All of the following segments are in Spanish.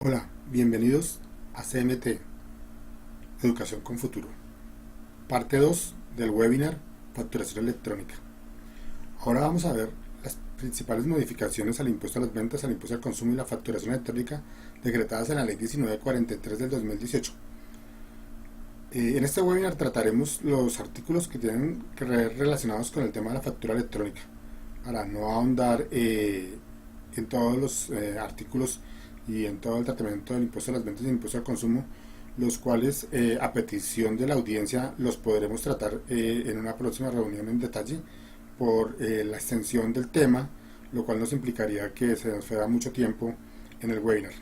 Hola, bienvenidos a CMT, Educación con Futuro, parte 2 del webinar Facturación Electrónica. Ahora vamos a ver las principales modificaciones al impuesto a las ventas, al impuesto al consumo y la facturación electrónica decretadas en la Ley 1943 del 2018. En este webinar trataremos los artículos que tienen que ver relacionados con el tema de la factura electrónica, para no ahondar en todos los artículos y en todo el tratamiento del impuesto a las ventas y el impuesto al consumo, los cuales a petición de la audiencia los podremos tratar en una próxima reunión en detalle por la extensión del tema, lo cual nos implicaría que se nos fuera mucho tiempo en el webinar.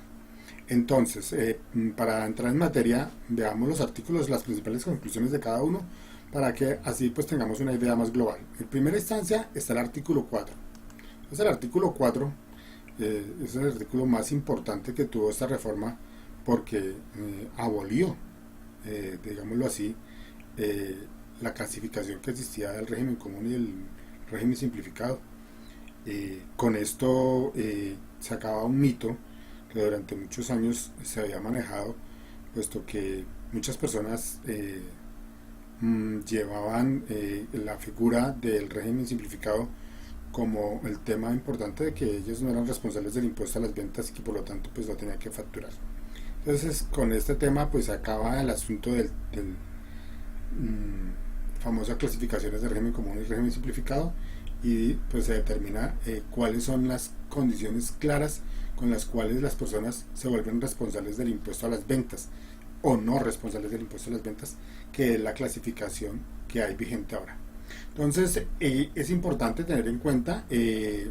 Entonces, para entrar en materia, veamos los artículos, las principales conclusiones de cada uno, para que así pues tengamos una idea más global. En primera instancia está el artículo 4. Entonces, el artículo 4 es el artículo más importante que tuvo esta reforma, porque abolió, digámoslo así, la clasificación que existía del régimen común y el régimen simplificado. Con esto se acaba un mito que durante muchos años se había manejado, puesto que muchas personas llevaban la figura del régimen simplificado como el tema importante de que ellos no eran responsables del impuesto a las ventas y que por lo tanto pues lo tenían que facturar. Entonces con este tema pues se acaba el asunto del famosas clasificaciones de régimen común y régimen simplificado, y pues se determina cuáles son las condiciones claras con las cuales las personas se vuelven responsables del impuesto a las ventas o no responsables del impuesto a las ventas, que es la clasificación que hay vigente ahora. Entonces es importante tener en cuenta que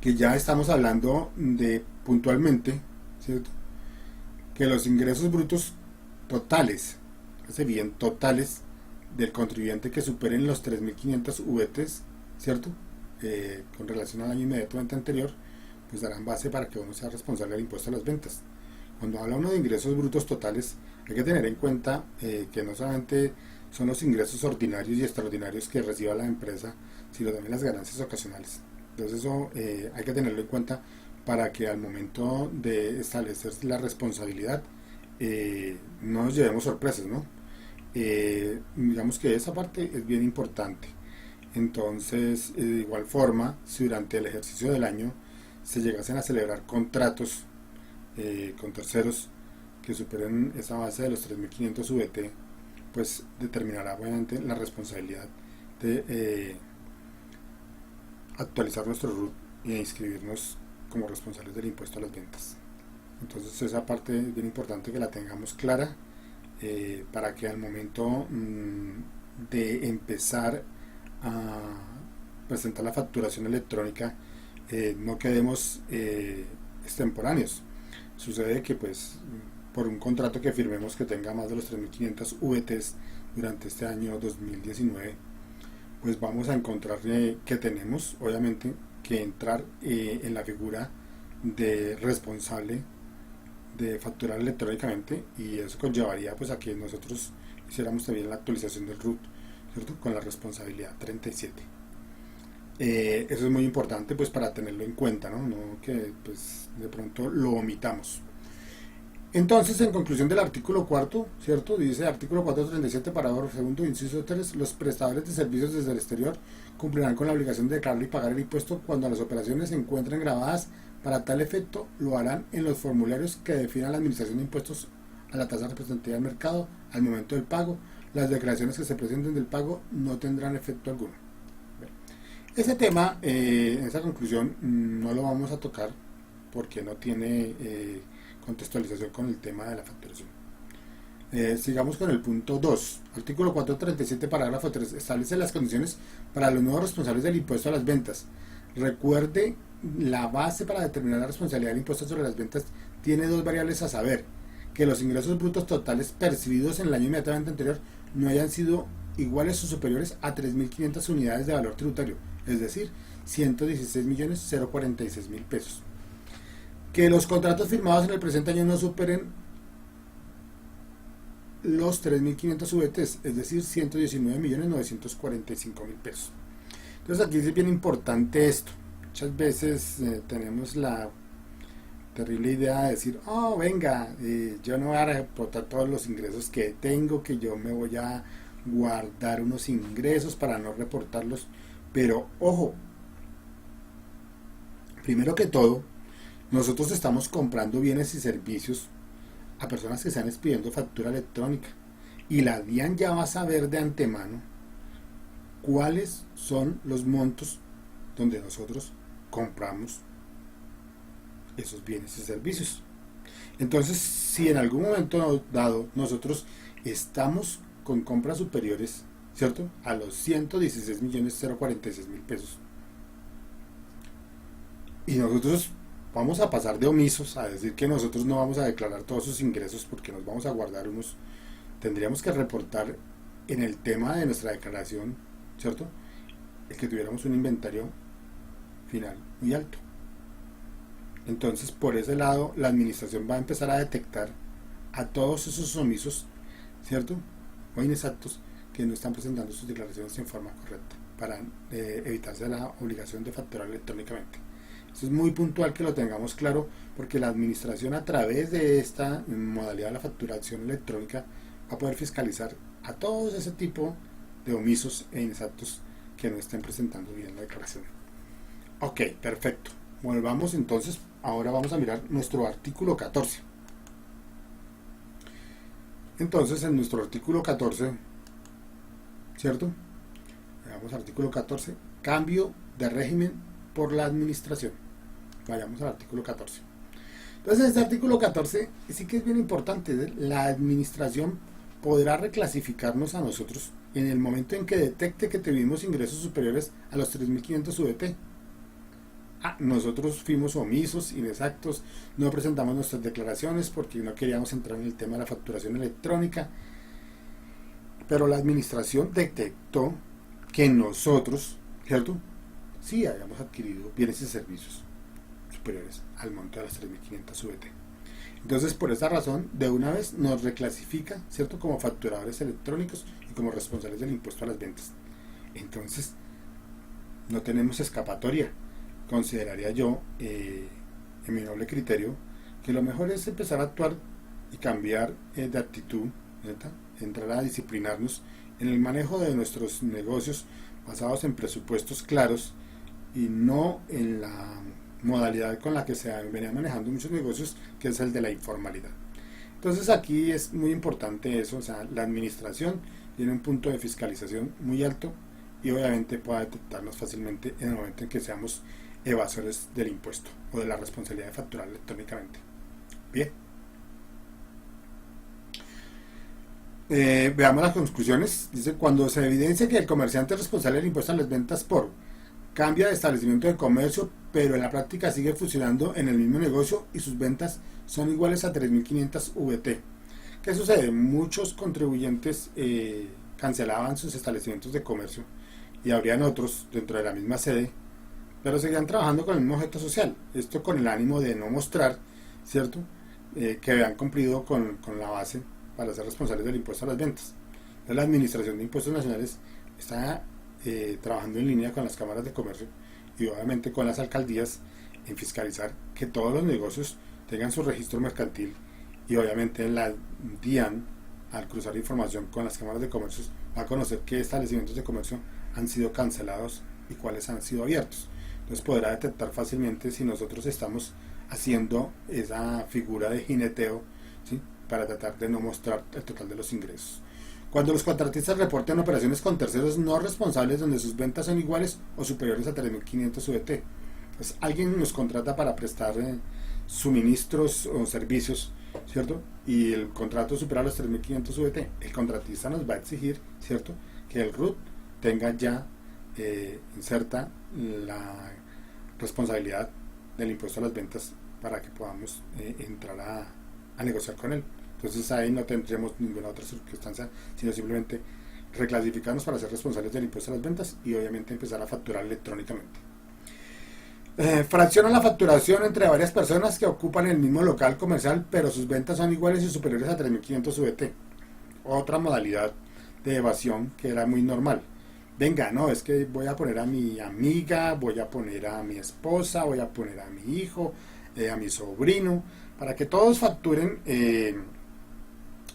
ya estamos hablando de puntualmente, ¿cierto?, que los ingresos brutos totales, hace bien, totales del contribuyente que superen los 3.500 VTs, ¿cierto?, con relación al año inmediatamente anterior, pues darán base para que uno sea responsable del impuesto a las ventas. Cuando habla uno de ingresos brutos totales, hay que tener en cuenta que no solamente son los ingresos ordinarios y extraordinarios que reciba la empresa, sino también las ganancias ocasionales. Entonces eso hay que tenerlo en cuenta para que al momento de establecer la responsabilidad no nos llevemos sorpresas, ¿no? Digamos que esa parte es bien importante. Entonces, de igual forma, si durante el ejercicio del año se llegasen a celebrar contratos con terceros que superen esa base de los 3.500 VT, pues determinará obviamente la responsabilidad de actualizar nuestro RUT e inscribirnos como responsables del impuesto a las ventas. Entonces esa parte es bien importante que la tengamos clara para que al momento de empezar a presentar la facturación electrónica no quedemos extemporáneos. Sucede que pues por un contrato que firmemos que tenga más de los 3.500 VTs durante este año 2019, pues vamos a encontrar que tenemos obviamente que entrar en la figura de responsable de facturar electrónicamente, y eso conllevaría pues a que nosotros hiciéramos también la actualización del RUT, ¿cierto?, con la responsabilidad 37. Eso es muy importante pues para tenerlo en cuenta, ¿no? No que pues de pronto lo omitamos. Entonces, en conclusión del artículo cuarto, ¿cierto?, dice artículo 437, parágrafo segundo, inciso 3, los prestadores de servicios desde el exterior cumplirán con la obligación de declarar y pagar el impuesto cuando las operaciones se encuentren grabadas. Para tal efecto, lo harán en los formularios que definan la administración de impuestos a la tasa representativa del mercado al momento del pago. Las declaraciones que se presenten del pago no tendrán efecto alguno. Ese tema, esa conclusión, no lo vamos a tocar porque no tiene contextualización con el tema de la facturación. Sigamos con el punto 2. Artículo 437, parágrafo 3. Establece las condiciones para los nuevos responsables del impuesto a las ventas. Recuerde, la base para determinar la responsabilidad del impuesto sobre las ventas tiene dos variables a saber: que los ingresos brutos totales percibidos en el año inmediatamente anterior no hayan sido iguales o superiores a 3.500 unidades de valor tributario, es decir, 116.046.000 pesos. Que los contratos firmados en el presente año no superen los 3.500 VTs, es decir, 119.945.000 pesos. Entonces aquí es bien importante esto. Muchas veces tenemos la terrible idea de decir, oh, venga, yo no voy a reportar todos los ingresos que tengo, que yo me voy a guardar unos ingresos para no reportarlos. Pero ojo, primero que todo, nosotros estamos comprando bienes y servicios a personas que están expidiendo factura electrónica, y la DIAN ya va a saber de antemano cuáles son los montos donde nosotros compramos esos bienes y servicios. Entonces, si en algún momento dado nosotros estamos con compras superiores, ¿cierto?, a los 116.046.000 pesos, y nosotros vamos a pasar de omisos a decir que nosotros no vamos a declarar todos esos ingresos porque nos vamos a guardar unos, tendríamos que reportar en el tema de nuestra declaración, ¿cierto?, el que tuviéramos un inventario final muy alto. Entonces, por ese lado, la administración va a empezar a detectar a todos esos omisos, ¿cierto?, o inexactos, que no están presentando sus declaraciones en forma correcta, para evitarse la obligación de facturar electrónicamente. Eso es muy puntual que lo tengamos claro, porque la administración, a través de esta modalidad de la facturación electrónica, va a poder fiscalizar a todos ese tipo de omisos e inexactos que no estén presentando bien la declaración. Ok, perfecto. Volvamos entonces, ahora vamos a mirar nuestro artículo 14. Entonces, en nuestro artículo 14, ¿cierto? Veamos artículo 14, cambio de régimen por la administración. Vayamos al artículo 14. Entonces, este artículo 14 sí que es bien importante. La administración podrá reclasificarnos a nosotros en el momento en que detecte que tuvimos ingresos superiores a los 3.500 VT. Nosotros fuimos omisos, inexactos, no presentamos nuestras declaraciones porque no queríamos entrar en el tema de la facturación electrónica, pero la administración detectó que nosotros, ¿cierto?, sí habíamos adquirido bienes y servicios superiores al monto de las 3.500 VT. Entonces, por esa razón, de una vez nos reclasifica, ¿cierto?, como facturadores electrónicos y como responsables del impuesto a las ventas. Entonces, no tenemos escapatoria. Consideraría yo, en mi noble criterio, que lo mejor es empezar a actuar y cambiar de actitud, ¿verdad?, entrar a disciplinarnos en el manejo de nuestros negocios basados en presupuestos claros y no en la modalidad con la que se venían manejando muchos negocios, que es el de la informalidad. Entonces, aquí es muy importante eso, o sea, la administración tiene un punto de fiscalización muy alto y obviamente puede detectarnos fácilmente en el momento en que seamos evasores del impuesto o de la responsabilidad de facturar electrónicamente. Bien. Veamos las conclusiones. Dice: cuando se evidencia que el comerciante es responsable del impuesto a las ventas por cambia de establecimiento de comercio, pero en la práctica sigue funcionando en el mismo negocio y sus ventas son iguales a 3.500 VT. ¿Qué sucede? Muchos contribuyentes cancelaban sus establecimientos de comercio y habrían otros dentro de la misma sede, pero seguían trabajando con el mismo objeto social. Esto con el ánimo de no mostrar, ¿cierto?, que habían cumplido con la base para ser responsables del impuesto a las ventas. Entonces, la Administración de Impuestos Nacionales está trabajando en línea con las cámaras de comercio y obviamente con las alcaldías en fiscalizar que todos los negocios tengan su registro mercantil, y obviamente la DIAN, al cruzar información con las cámaras de comercio, va a conocer qué establecimientos de comercio han sido cancelados y cuáles han sido abiertos. Entonces podrá detectar fácilmente si nosotros estamos haciendo esa figura de jineteo, ¿sí?, para tratar de no mostrar el total de los ingresos. Cuando los contratistas reporten operaciones con terceros no responsables donde sus ventas son iguales o superiores a 3.500 VT. Pues alguien nos contrata para prestar suministros o servicios, ¿cierto?, y el contrato supera los 3.500 VT. El contratista nos va a exigir, ¿cierto?, que el RUT tenga ya inserta la responsabilidad del impuesto a las ventas para que podamos entrar a negociar con él. Entonces ahí no tendremos ninguna otra circunstancia, sino simplemente reclasificarnos para ser responsables del impuesto a las ventas y obviamente empezar a facturar electrónicamente. Fracciona la facturación entre varias personas que ocupan el mismo local comercial, pero sus ventas son iguales y superiores a 3.500 VT. Otra modalidad de evasión que era muy normal. Venga, no, es que voy a poner a mi amiga, voy a poner a mi esposa, voy a poner a mi hijo, a mi sobrino, para que todos facturen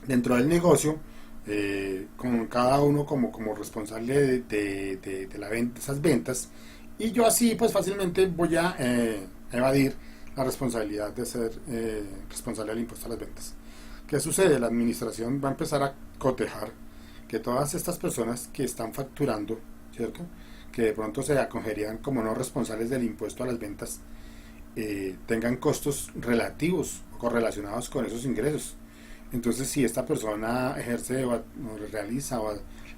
dentro del negocio, con cada uno como responsable de la venta, esas ventas, y yo así pues fácilmente voy a evadir la responsabilidad de ser responsable del impuesto a las ventas. ¿Qué sucede? La administración va a empezar a cotejar que todas estas personas que están facturando, ¿cierto?, que de pronto se acogerían como no responsables del impuesto a las ventas, tengan costos relativos o correlacionados con esos ingresos. Entonces, si esta persona ejerce o realiza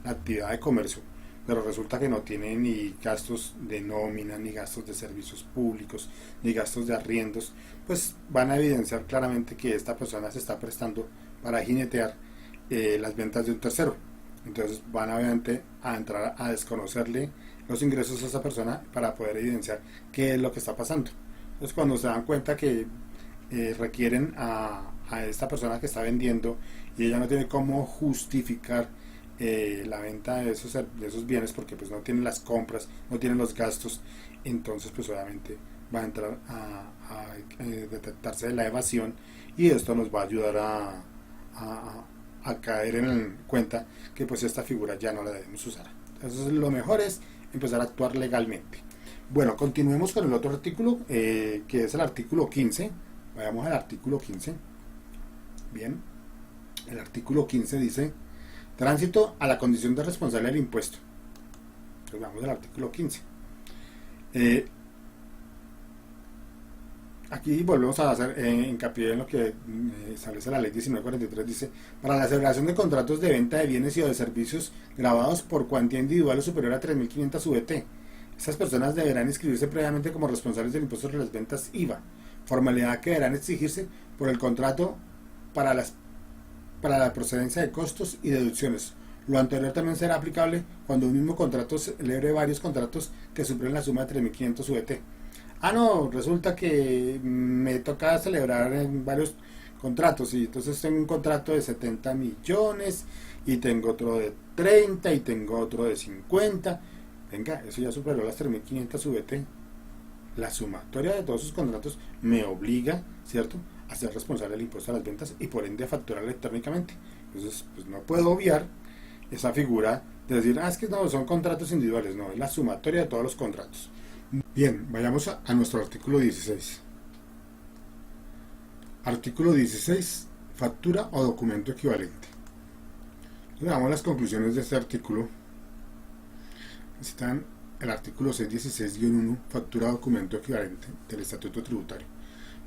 la actividad de comercio, pero resulta que no tiene ni gastos de nómina, ni gastos de servicios públicos, ni gastos de arriendos, pues van a evidenciar claramente que esta persona se está prestando para jinetear las ventas de un tercero. Entonces van obviamente a entrar a desconocerle los ingresos a esa persona para poder evidenciar qué es lo que está pasando. Entonces, cuando se dan cuenta que requieren a esta persona que está vendiendo y ella no tiene cómo justificar la venta de esos bienes, porque pues no tiene las compras, no tiene los gastos, entonces pues obviamente va a entrar a detectarse de la evasión, y esto nos va a ayudar a caer en cuenta que pues esta figura ya no la debemos usar. Entonces lo mejor es empezar a actuar legalmente. Bueno, continuemos con el otro artículo, que es el artículo 15. Vayamos al artículo 15. Bien, el artículo 15 dice: tránsito a la condición de responsable del impuesto. Entonces vamos al artículo 15. Aquí volvemos a hacer hincapié en lo que establece la ley 1943. Dice: para la celebración de contratos de venta de bienes y o de servicios grabados por cuantía individual o superior a 3.500 VT, estas personas deberán inscribirse previamente como responsables del impuesto sobre las ventas IVA, formalidad que deberán exigirse por el contrato para la procedencia de costos y deducciones. Lo anterior también será aplicable cuando un mismo contrato celebre varios contratos que superen la suma de 3.500 VT. Ah, no, resulta que me toca celebrar en varios contratos, y entonces tengo un contrato de 70 millones y tengo otro de 30 y tengo otro de 50. Venga, eso ya superó las 3.500 VT. La sumatoria de todos sus contratos me obliga, ¿cierto?, a ser responsable del impuesto a las ventas y por ende a facturar electrónicamente. Entonces, pues no puedo obviar esa figura de decir, es que no, son contratos individuales. No, es la sumatoria de todos los contratos. Bien, vayamos a nuestro artículo 16. Artículo 16, factura o documento equivalente. Veamos las conclusiones de este artículo. Están el artículo 616-1, factura o documento equivalente del Estatuto Tributario.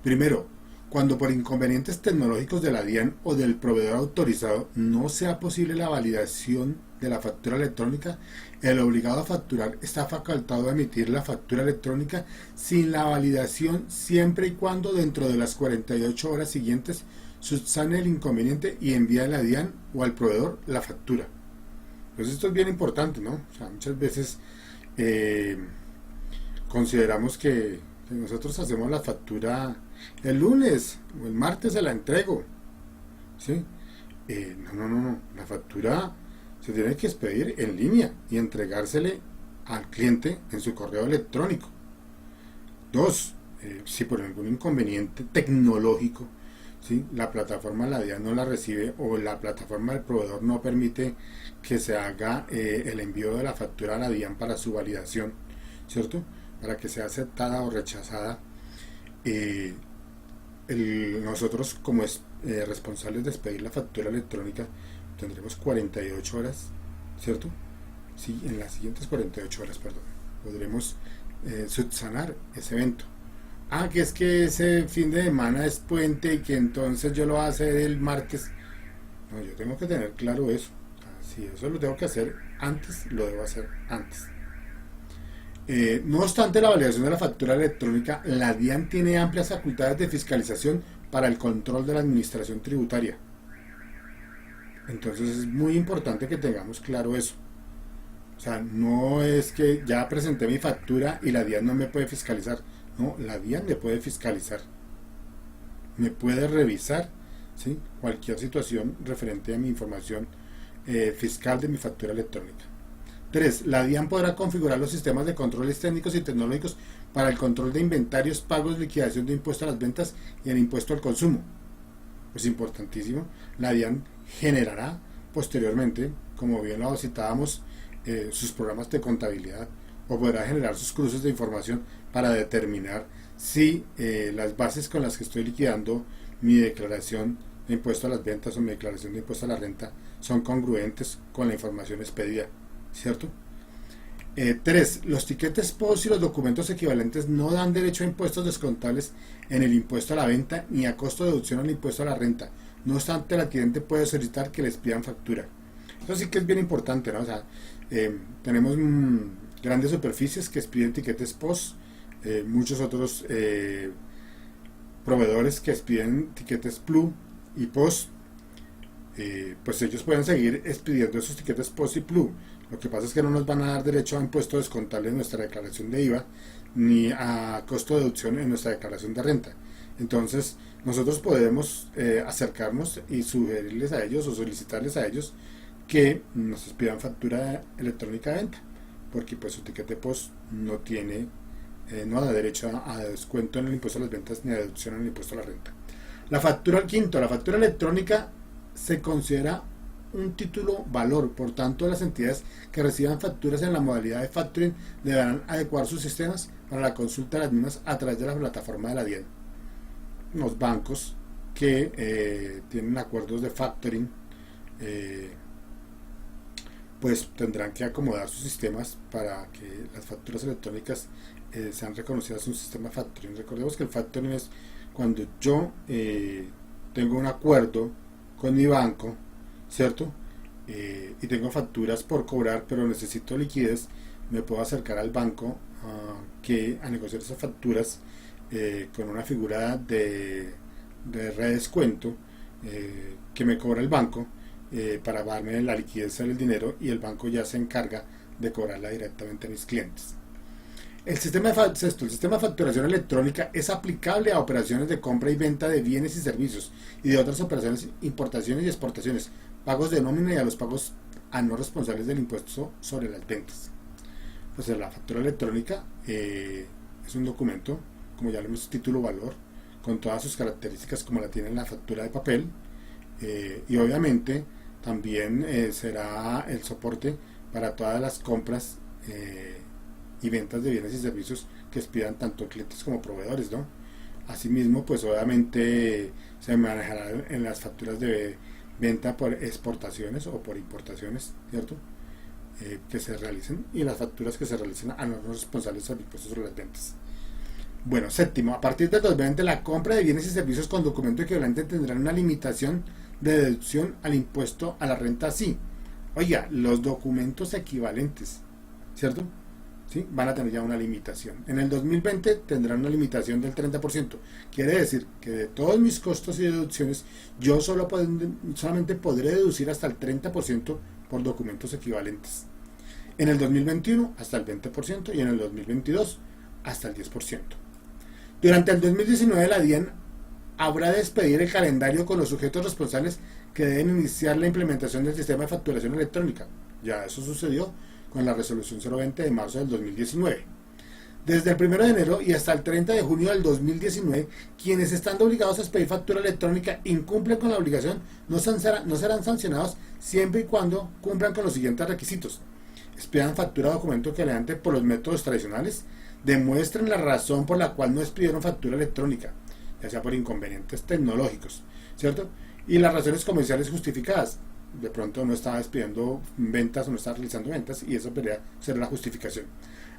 Primero, cuando por inconvenientes tecnológicos de la DIAN o del proveedor autorizado no sea posible la validación de la factura electrónica, el obligado a facturar está facultado a emitir la factura electrónica sin la validación, siempre y cuando dentro de las 48 horas siguientes subsane el inconveniente y envíe a la DIAN o al proveedor la factura. Pues esto es bien importante, ¿no? O sea, muchas veces consideramos que nosotros hacemos la factura el lunes o el martes, se la entrego, ¿sí? No, la factura se tiene que expedir en línea y entregársele al cliente en su correo electrónico. Dos, si por algún inconveniente tecnológico, ¿sí?, la plataforma la DIAN no la recibe o la plataforma del proveedor no permite que se haga el envío de la factura a la DIAN para su validación, ¿cierto?, para que sea aceptada o rechazada, nosotros como responsables de expedir la factura electrónica tendremos 48 horas, ¿cierto? Sí, en las siguientes 48 horas, podremos subsanar ese evento. Que es que ese fin de semana es puente y que entonces yo lo voy a hacer el martes. No, yo tengo que tener claro eso. Si eso lo tengo que hacer antes, lo debo hacer antes. No obstante la validación de la factura electrónica, la DIAN tiene amplias facultades de fiscalización para el control de la administración tributaria. Entonces es muy importante que tengamos claro eso. O sea, no es que ya presenté mi factura y la DIAN no me puede fiscalizar. No, la DIAN me puede fiscalizar. Me puede revisar, ¿sí?, cualquier situación referente a mi información fiscal de mi factura electrónica. 3. La DIAN podrá configurar los sistemas de controles técnicos y tecnológicos para el control de inventarios, pagos, liquidación de impuesto a las ventas y el impuesto al consumo. Pues importantísimo. La DIAN generará posteriormente, como bien lo citábamos, sus programas de contabilidad, o podrá generar sus cruces de información para determinar si las bases con las que estoy liquidando mi declaración de impuesto a las ventas o mi declaración de impuesto a la renta son congruentes con la información expedida, ¿cierto? 3. Los tiquetes POS y los documentos equivalentes no dan derecho a impuestos descontables en el impuesto a la venta ni a costo de deducción al impuesto a la renta. No obstante, el adquirente puede solicitar que les pidan factura. Eso sí que es bien importante, ¿no? O sea, tenemos grandes superficies que expiden tiquetes POS, muchos otros proveedores que expiden tiquetes PLU y POS. Pues ellos pueden seguir expidiendo esos tiquetes POS y PLU. Lo que pasa es que no nos van a dar derecho a impuesto descontable en nuestra declaración de IVA ni a costo de deducción en nuestra declaración de renta. Entonces nosotros podemos acercarnos y sugerirles a ellos o solicitarles a ellos que nos expidan factura electrónica de venta, porque pues su tiquete POS no tiene no da derecho a descuento en el impuesto a las ventas ni a deducción en el impuesto a la renta. La factura electrónica se considera un título valor, por tanto las entidades que reciban facturas en la modalidad de factoring deberán adecuar sus sistemas para la consulta de las mismas a través de la plataforma de la DIAN. Los bancos que tienen acuerdos de factoring pues tendrán que acomodar sus sistemas para que las facturas electrónicas sean reconocidas en un sistema factoring. Recordemos que el factoring es cuando yo tengo un acuerdo con mi banco, ¿cierto? Y tengo facturas por cobrar, pero necesito liquidez, me puedo acercar al banco a negociar esas facturas con una figura de redescuento que me cobra el banco para darme la liquidez del dinero, y el banco ya se encarga de cobrarla directamente a mis clientes. El sistema de facturación electrónica es aplicable a operaciones de compra y venta de bienes y servicios y de otras operaciones, importaciones y exportaciones, pagos de nómina y a los pagos a no responsables del impuesto sobre las ventas. Pues la factura electrónica es un documento, como ya lo hemos título valor, con todas sus características como la tiene la factura de papel, y obviamente también será el soporte para todas las compras y ventas de bienes y servicios que expidan tanto clientes como proveedores, ¿no? Asimismo, pues obviamente se manejará en las facturas de venta por exportaciones o por importaciones, ¿cierto? Que se realicen, y las facturas que se realicen a los responsables del impuesto sobre las ventas. Bueno, séptimo, a partir del 2020 la compra de bienes y servicios con documento equivalente tendrá una limitación de deducción al impuesto a la renta, sí. Oiga, los documentos equivalentes, ¿cierto? ¿Sí? Van a tener ya una limitación. En el 2020 tendrán una limitación del 30%. Quiere decir que de todos mis costos y deducciones, yo solamente podré deducir hasta el 30% por documentos equivalentes. En el 2021 hasta el 20% y en el 2022 hasta el 10%. Durante el 2019 la DIAN habrá de expedir el calendario con los sujetos responsables que deben iniciar la implementación del sistema de facturación electrónica. Ya eso sucedió con la resolución 020 de marzo del 2019. Desde el 1 de enero y hasta el 30 de junio del 2019, quienes estando obligados a expedir factura electrónica incumplen con la obligación no serán sancionados siempre y cuando cumplan con los siguientes requisitos: expidan factura o documento equivalente por los métodos tradicionales, demuestren la razón por la cual no expidieron factura electrónica, ya sea por inconvenientes tecnológicos, ¿cierto? Y las razones comerciales justificadas. De pronto no estaba despidiendo ventas o no estaba realizando ventas, y eso será la justificación.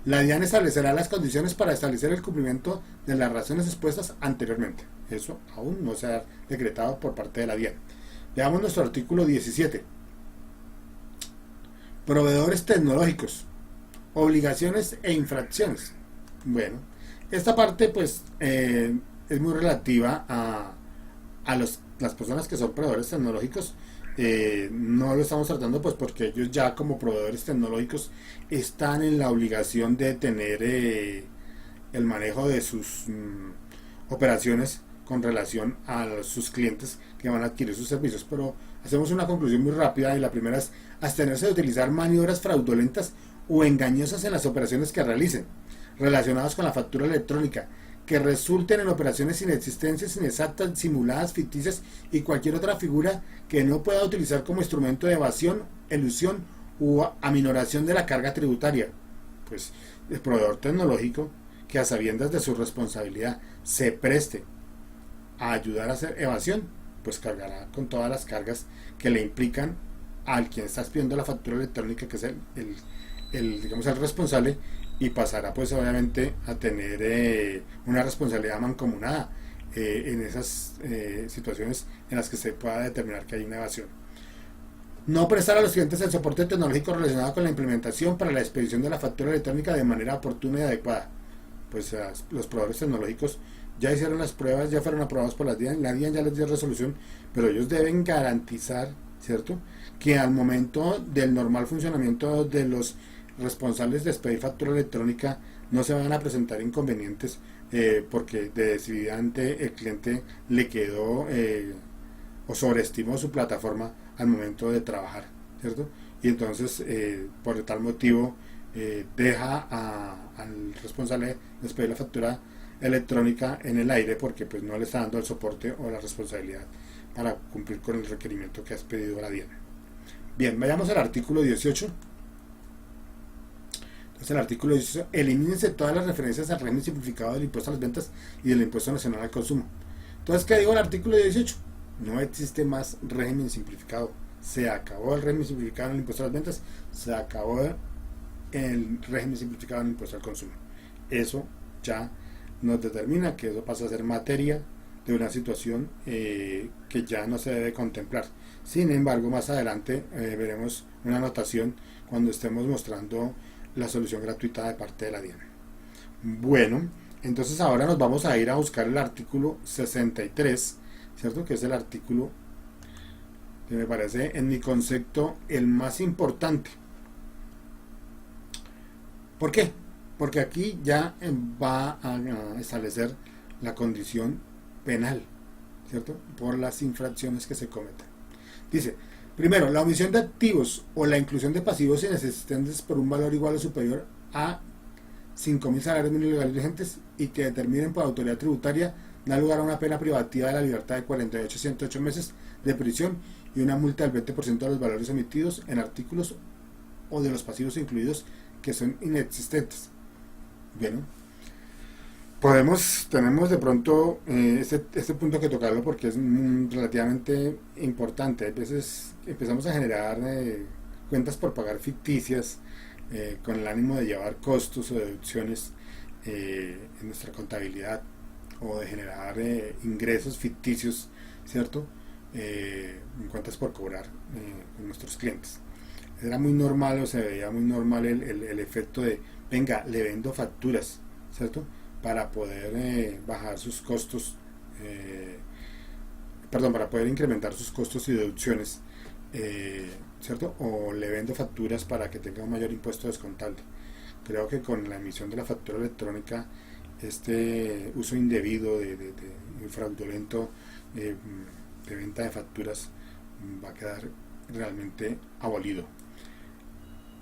La DIAN establecerá las condiciones para establecer el cumplimiento de las razones expuestas anteriormente. Eso aún no se ha decretado por parte de la DIAN. Veamos nuestro artículo 17. Proveedores tecnológicos, obligaciones e infracciones. Bueno, esta parte pues es muy relativa a las personas que son proveedores tecnológicos. No lo estamos tratando pues porque ellos ya como proveedores tecnológicos están en la obligación de tener el manejo de sus operaciones con relación a sus clientes que van a adquirir sus servicios. Pero hacemos una conclusión muy rápida, y la primera es abstenerse de utilizar maniobras fraudulentas o engañosas en las operaciones que realicen, relacionadas con la factura electrónica, que resulten en operaciones inexistentes, inexactas, simuladas, ficticias y cualquier otra figura que no pueda utilizar como instrumento de evasión, elusión u aminoración de la carga tributaria. Pues el proveedor tecnológico que, a sabiendas de su responsabilidad, se preste a ayudar a hacer evasión, pues cargará con todas las cargas que le implican al quien está expidiendo la factura electrónica, que es digamos, el responsable, y pasará pues obviamente a tener una responsabilidad mancomunada en esas situaciones en las que se pueda determinar que hay una evasión. No prestar a los clientes el soporte tecnológico relacionado con la implementación para la expedición de la factura electrónica de manera oportuna y adecuada. Pues los proveedores tecnológicos ya hicieron las pruebas, ya fueron aprobados por la DIAN ya les dio resolución, pero ellos deben garantizar, ¿cierto?, que al momento del normal funcionamiento de los responsables de expedir factura electrónica no se van a presentar inconvenientes porque decididamente el cliente le quedó o sobreestimó su plataforma al momento de trabajar, ¿cierto? Y entonces por tal motivo deja al responsable de expedir la factura electrónica en el aire, porque pues no le está dando el soporte o la responsabilidad para cumplir con el requerimiento que ha expedido la DIAN. Bien, vayamos al artículo 18. Entonces, el artículo 18: elimínense todas las referencias al régimen simplificado del impuesto a las ventas y del impuesto nacional al consumo. Entonces, ¿qué digo el artículo 18? No existe más régimen simplificado. Se acabó el régimen simplificado en el impuesto a las ventas, se acabó el régimen simplificado en el impuesto al consumo. Eso ya nos determina que eso pasa a ser materia de una situación que ya no se debe contemplar. Sin embargo, más adelante veremos una anotación cuando estemos mostrando la solución gratuita de parte de la DIAN. Bueno, entonces ahora nos vamos a ir a buscar el artículo 63, ¿cierto? Que es el artículo que me parece, en mi concepto, el más importante. ¿Por qué? Porque aquí ya va a establecer la condición penal, ¿cierto?, por las infracciones que se cometen. Dice: primero, la omisión de activos o la inclusión de pasivos inexistentes por un valor igual o superior a 5.000 salarios mínimos legales vigentes y que determinen por autoridad tributaria, da lugar a una pena privativa de la libertad de 48 a 108 meses de prisión y una multa del 20% de los valores emitidos en artículos o de los pasivos incluidos que son inexistentes. Bueno, tenemos de pronto este punto que tocarlo porque es relativamente importante. A veces empezamos a generar cuentas por pagar ficticias con el ánimo de llevar costos o deducciones en nuestra contabilidad, o de generar ingresos ficticios, ¿cierto?, en cuentas por cobrar con nuestros clientes. Era muy normal, o se veía muy normal el efecto de: venga, le vendo facturas, ¿cierto?, para poder bajar sus costos, para poder incrementar sus costos y deducciones, ¿cierto? O le vendo facturas para que tenga un mayor impuesto descontable. Creo que con la emisión de la factura electrónica, este uso indebido y fraudulento de venta de facturas va a quedar realmente abolido.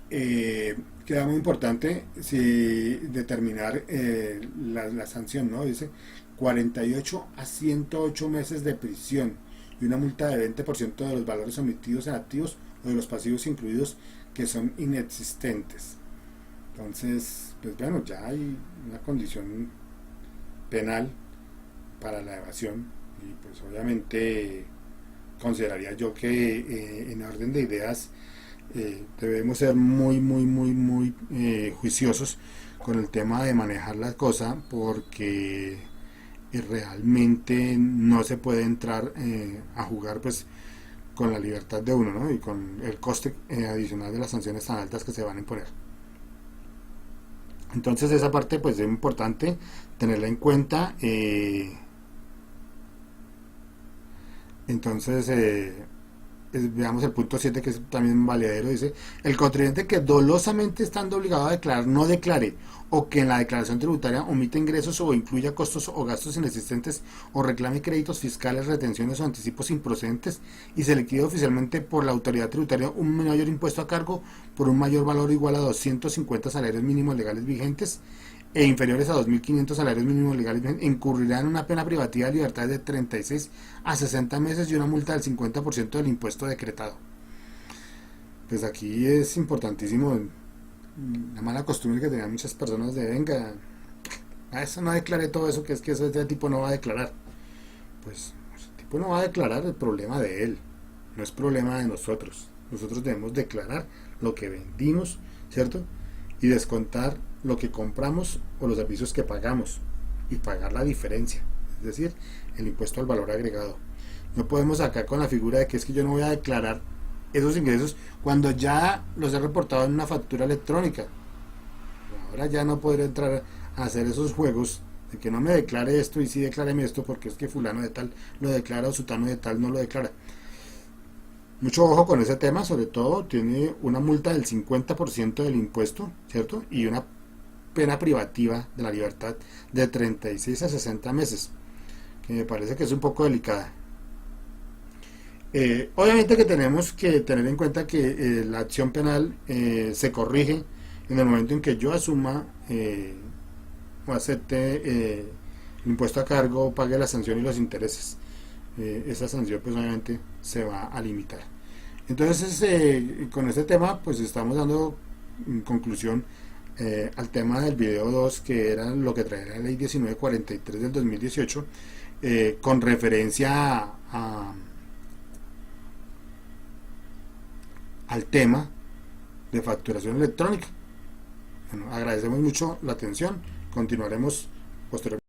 Queda muy importante determinar la sanción, ¿no? Dice 48 a 108 meses de prisión y una multa de 20% de los valores omitidos en activos o de los pasivos incluidos que son inexistentes. Entonces, pues bueno, ya hay una condición penal para la evasión, y pues obviamente consideraría yo que en orden de ideas debemos ser muy juiciosos con el tema de manejar la cosa, porque realmente no se puede entrar a jugar pues con la libertad de uno, ¿no?, y con el coste adicional de las sanciones tan altas que se van a imponer. Entonces esa parte pues es importante tenerla en cuenta. veamos el punto 7 que es también valedero, dice, el contribuyente que dolosamente estando obligado a declarar no declare o que en la declaración tributaria omite ingresos o incluya costos o gastos inexistentes o reclame créditos fiscales, retenciones o anticipos improcedentes y se liquide oficialmente por la autoridad tributaria un mayor impuesto a cargo por un mayor valor igual a 250 salarios mínimos legales vigentes e inferiores a 2.500 salarios mínimos legales incurrirán en una pena privativa de libertad de 36 a 60 meses y una multa del 50% del impuesto decretado. Pues aquí es importantísimo la mala costumbre que tenían muchas personas de venga, a eso no declaré todo eso, que es que ese tipo no va a declarar. Pues ese tipo no va a declarar, el problema de él, no es problema de nosotros. Nosotros debemos declarar lo que vendimos, ¿cierto? Y descontar lo que compramos o los servicios que pagamos y pagar la diferencia, es decir, el impuesto al valor agregado. No podemos sacar con la figura de que es que yo no voy a declarar esos ingresos cuando ya los he reportado en una factura electrónica. Ahora ya no podré entrar a hacer esos juegos de que no me declare esto y sí decláreme esto porque es que fulano de tal lo declara o sutano de tal no lo declara. Mucho ojo con ese tema, sobre todo tiene una multa del 50% del impuesto, ¿cierto? Y una pena privativa de la libertad de 36 a 60 meses, que me parece que es un poco delicada. Obviamente que tenemos que tener en cuenta que la acción penal se corrige en el momento en que yo asuma o acepte el impuesto a cargo, pague la sanción y los intereses. Esa sanción pues obviamente se va a limitar. Entonces con este tema pues estamos dando en conclusión al tema del video 2 que era lo que traía la ley 1943 del 2018 con referencia al tema de facturación electrónica. Bueno, agradecemos mucho la atención, continuaremos posteriormente.